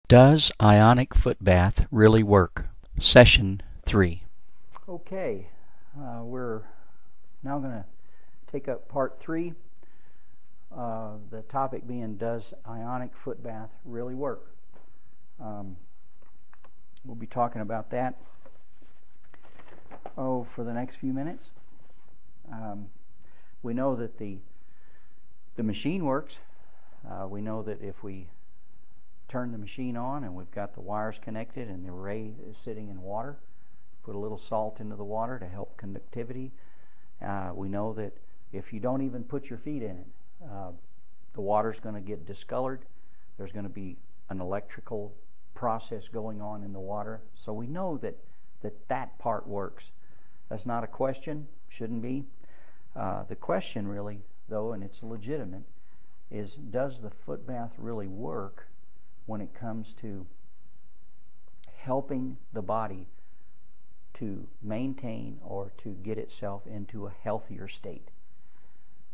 Does ionic foot bath really work? Session 3. Okay, we're now going to take up part 3. The topic being, does ionic foot bath really work? We'll be talking about that for the next few minutes. We know that the machine works. We know that if we turn the machine on and we've got the wires connected and the array is sitting in water, put a little salt into the water to help conductivity. We know that if you don't even put your feet in it, the water's going to get discolored. There's going to be an electrical process going on in the water. So we know that part works. That's not a question, shouldn't be. The question really, though, and it's legitimate, is does the foot bath really work when it comes to helping the body to maintain or to get itself into a healthier state?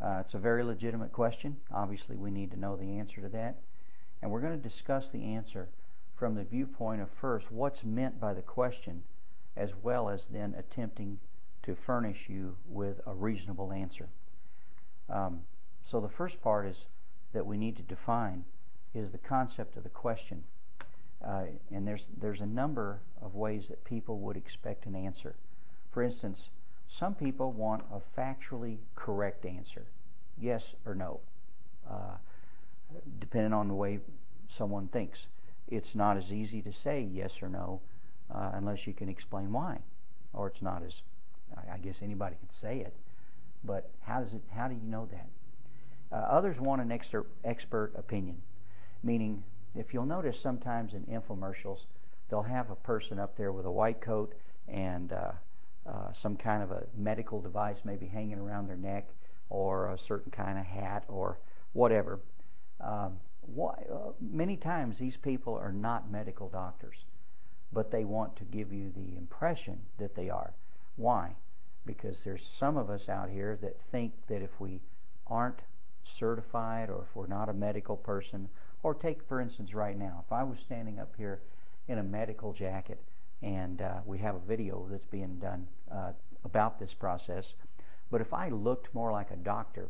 It's a very legitimate question. Obviously, we need to know the answer to that. And we're going to discuss the answer from the viewpoint of first what's meant by the question, as well as then attempting to furnish you with a reasonable answer. So the first part is that we need to define is the concept of the question. And there's a number of ways that people would expect an answer. For instance, some people want a factually correct answer, yes or no, depending on the way someone thinks. It's not as easy to say yes or no unless you can explain why, or it's not as, I guess anybody can say it, but how do you know that? Others want an expert opinion, meaning if you'll notice sometimes in infomercials, they'll have a person up there with a white coat and some kind of a medical device maybe hanging around their neck, or a certain kind of hat or whatever. Many times these people are not medical doctors, but they want to give you the impression that they are. Why? Because there's some of us out here that think that if we aren't certified, or if we're not a medical person, or take for instance right now, if I was standing up here in a medical jacket and we have a video that's being done about this process, but if I looked more like a doctor,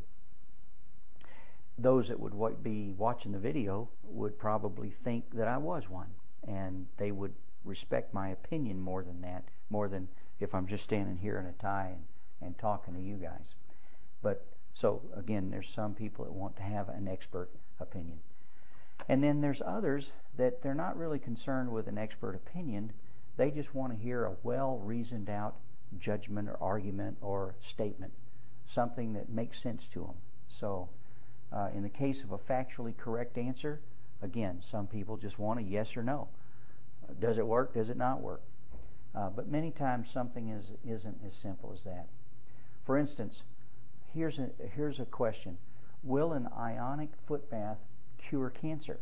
those that would be watching the video would probably think that I was one, and they would respect my opinion more than if I'm just standing here in a tie and talking to you guys. But so again, there's some people that want to have an expert opinion. And then there's others that they're not really concerned with an expert opinion. They just want to hear a well-reasoned out judgment or argument or statement, something that makes sense to them. So in the case of a factually correct answer, again, some people just want a yes or no. Does it work? Does it not work? But many times something isn't as simple as that. For instance, here's a question. Will an ionic foot bath cure cancer?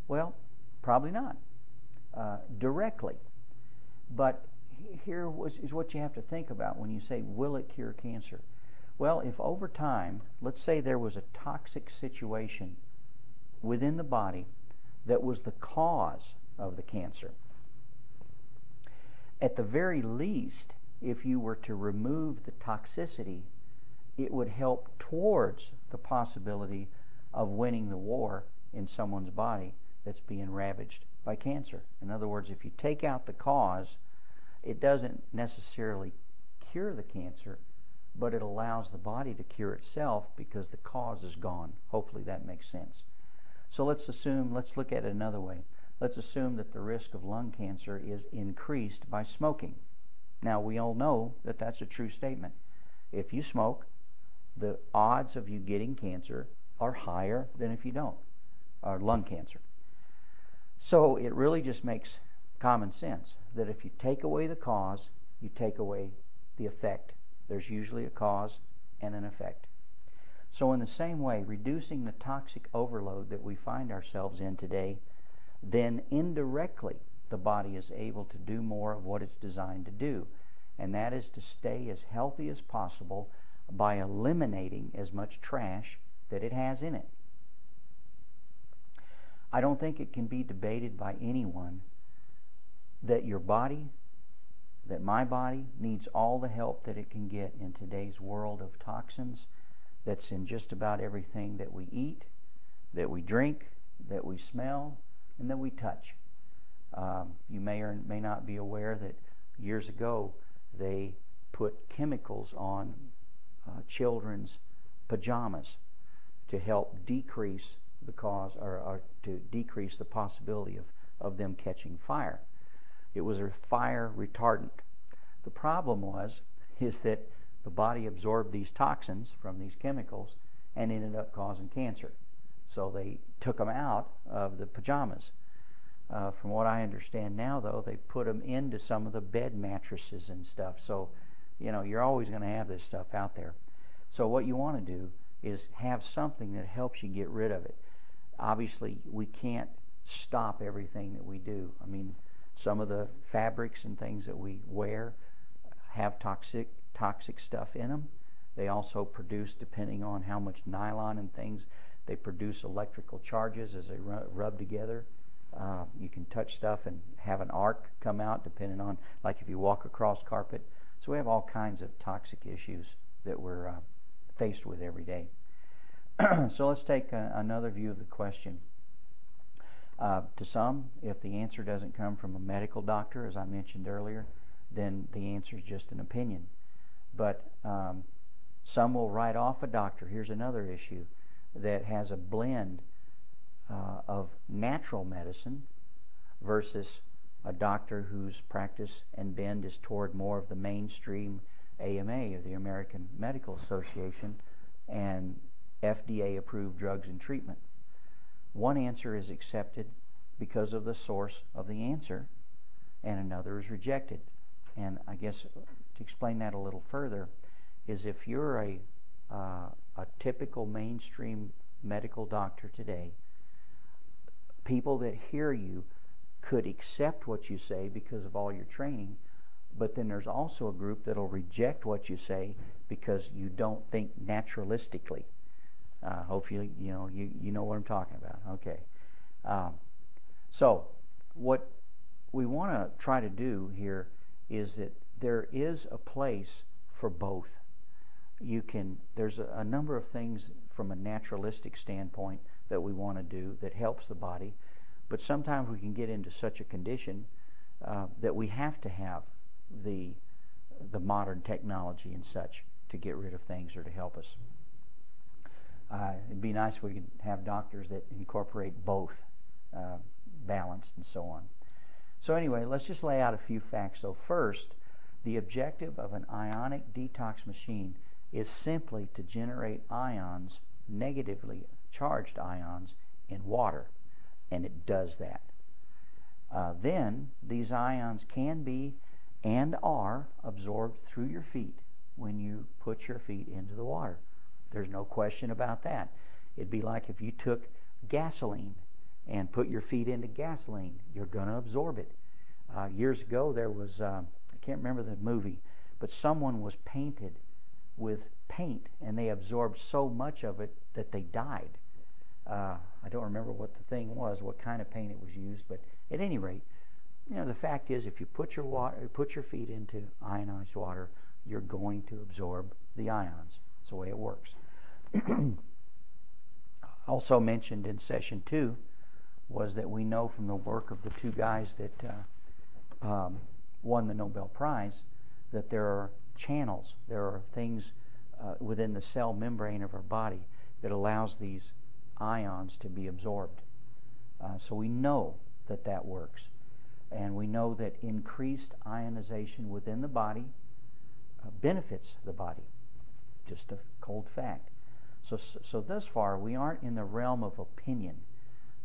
Well, probably not directly. But here is what you have to think about when you say, will it cure cancer? Well, if over time, let's say there was a toxic situation within the body that was the cause of the cancer, at the very least, if you were to remove the toxicity, it would help towards the possibility of winning the war in someone's body that's being ravaged by cancer. In other words, if you take out the cause, it doesn't necessarily cure the cancer, but it allows the body to cure itself because the cause is gone. Hopefully that makes sense. So let's look at it another way. Let's assume that the risk of lung cancer is increased by smoking. Now, we all know that that's a true statement. If you smoke, the odds of you getting cancer are higher than if you don't, or lung cancer. So it really just makes common sense that if you take away the cause, you take away the effect. There's usually a cause and an effect. So in the same way, reducing the toxic overload that we find ourselves in today, then indirectly the body is able to do more of what it's designed to do, and that is to stay as healthy as possible by eliminating as much trash that it has in it. I don't think it can be debated by anyone that your body, that my body, needs all the help that it can get in today's world of toxins that's in just about everything that we eat, that we drink, that we smell, and that we touch. You may or may not be aware that years ago they put chemicals on children's pajamas to help decrease the cause, or to decrease the possibility of them catching fire. It was a fire retardant. The problem is that the body absorbed these toxins from these chemicals and ended up causing cancer. So they took them out of the pajamas. From what I understand now, though, they put them into some of the bed mattresses and stuff. So, you're always going to have this stuff out there. So what you want to do is have something that helps you get rid of it. Obviously, we can't stop everything that we do. I mean, some of the fabrics and things that we wear have toxic stuff in them. They also produce, depending on how much nylon and things, they produce electrical charges as they rub together. You can touch stuff and have an arc come out, depending on, like if you walk across carpet. So we have all kinds of toxic issues that we're faced with every day. So let's take another view of the question. To some, if the answer doesn't come from a medical doctor, as I mentioned earlier, then the answer is just an opinion. But some will write off a doctor. Here's another issue that has a blend of natural medicine versus a doctor whose practice and bend is toward more of the mainstream AMA, or the American Medical Association, and FDA-approved drugs and treatment. One answer is accepted because of the source of the answer, and another is rejected. And I guess to explain that a little further is, if you're a typical mainstream medical doctor today, people that hear you could accept what you say because of all your training, but then there's also a group that'll reject what you say because you don't think naturalistically. Hopefully, you know what I'm talking about. Okay. So what we want to try to do here is that there is a place for both. There's a number of things from a naturalistic standpoint that we want to do that helps the body, but sometimes we can get into such a condition that we have to have the modern technology and such to get rid of things or to help us. It'd be nice if we could have doctors that incorporate both, balanced and so on. So anyway, let's just lay out a few facts. So first, the objective of an ionic detox machine is simply to generate ions, negatively charged ions, in water, and it does that. Then these ions can be and are absorbed through your feet when you put your feet into the water. There's no question about that. It'd be like if you took gasoline and put your feet into gasoline. You're going to absorb it. Years ago there was, I can't remember the movie, but someone was painted with paint and they absorbed so much of it that they died. I don't remember what the thing was, what kind of paint it was used, but at any rate, the fact is, if you put your feet into ionized water, you're going to absorb the ions. That's the way it works. Also mentioned in session 2 was that we know from the work of the two guys that won the Nobel Prize that there are channels, there are things within the cell membrane of our body that allows these ions to be absorbed. So we know that works. And we know that increased ionization within the body benefits the body. Just a cold fact. So thus far, we aren't in the realm of opinion.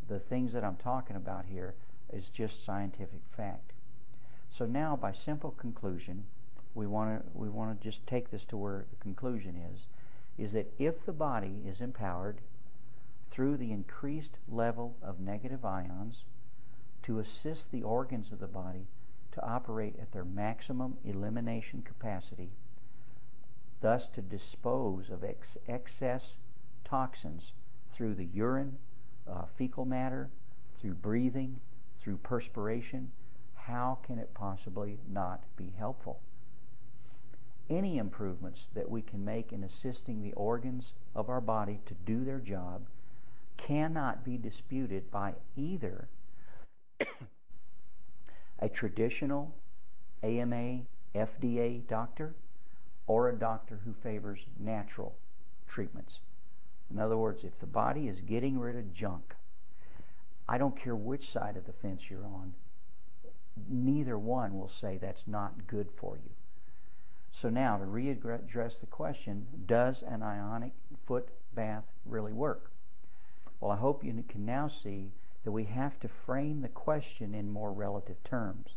The things that I'm talking about here is just scientific fact. So now, by simple conclusion, we want to just take this to where the conclusion is that if the body is empowered through the increased level of negative ions to assist the organs of the body to operate at their maximum elimination capacity, thus to dispose of excess toxins through the urine, fecal matter, through breathing, through perspiration. How can it possibly not be helpful? Any improvements that we can make in assisting the organs of our body to do their job cannot be disputed by either a traditional AMA, FDA doctor or a doctor who favors natural treatments. In other words, if the body is getting rid of junk, I don't care which side of the fence you're on, neither one will say that's not good for you. So now, to readdress the question, does an ionic foot bath really work? Well, I hope you can now see that we have to frame the question in more relative terms.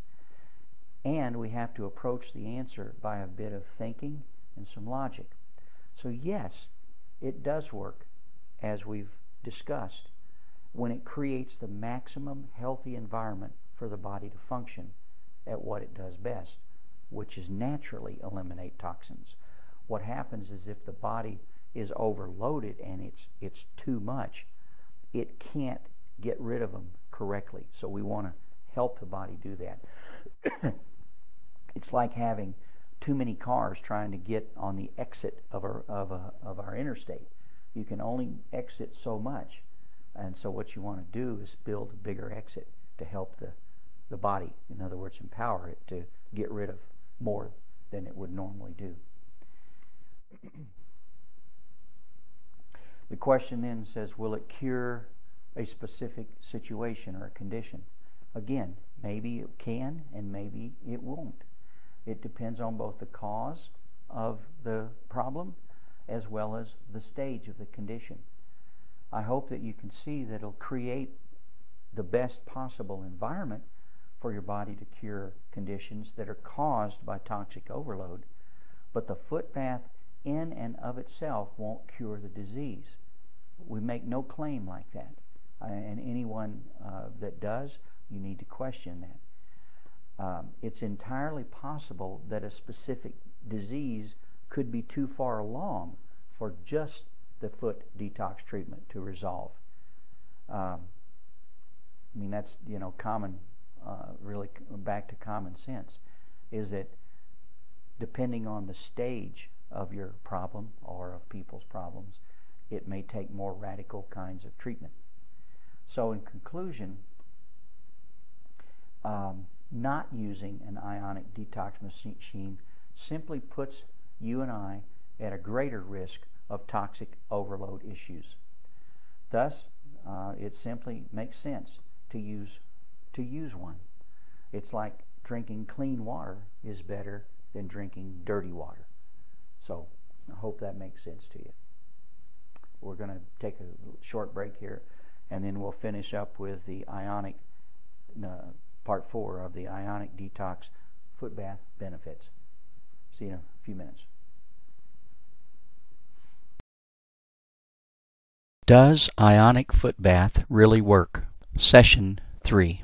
And we have to approach the answer by a bit of thinking and some logic. So yes, it does work, as we've discussed, when it creates the maximum healthy environment for the body to function at what it does best, which is naturally eliminate toxins. What happens is if the body is overloaded and it's too much, it can't get rid of them correctly. So we want to help the body do that. It's like having too many cars trying to get on the exit of our interstate. You can only exit so much, and so what you want to do is build a bigger exit to help the body, in other words, empower it to get rid of more than it would normally do. The question then says, will it cure a specific situation or a condition? Again, maybe it can and maybe it won't. It depends on both the cause of the problem as well as the stage of the condition. I hope that you can see that it'll create the best possible environment for your body to cure conditions that are caused by toxic overload, but the foot bath in and of itself won't cure the disease. We make no claim like that, and anyone that does, you need to question that. It's entirely possible that a specific disease could be too far along for just the foot detox treatment to resolve. I mean, that's, common, really back to common sense, is that depending on the stage of your problem or of people's problems, it may take more radical kinds of treatment. So in conclusion, not using an ionic detox machine simply puts you and I at a greater risk of toxic overload issues. Thus, it simply makes sense to use one. It's like drinking clean water is better than drinking dirty water. So I hope that makes sense to you. We're going to take a short break here, and then we'll finish up with the Ionic, part 4 of the Ionic Detox Foot Bath Benefits. See you in a few minutes. Does Ionic Foot Bath really work? Session 3.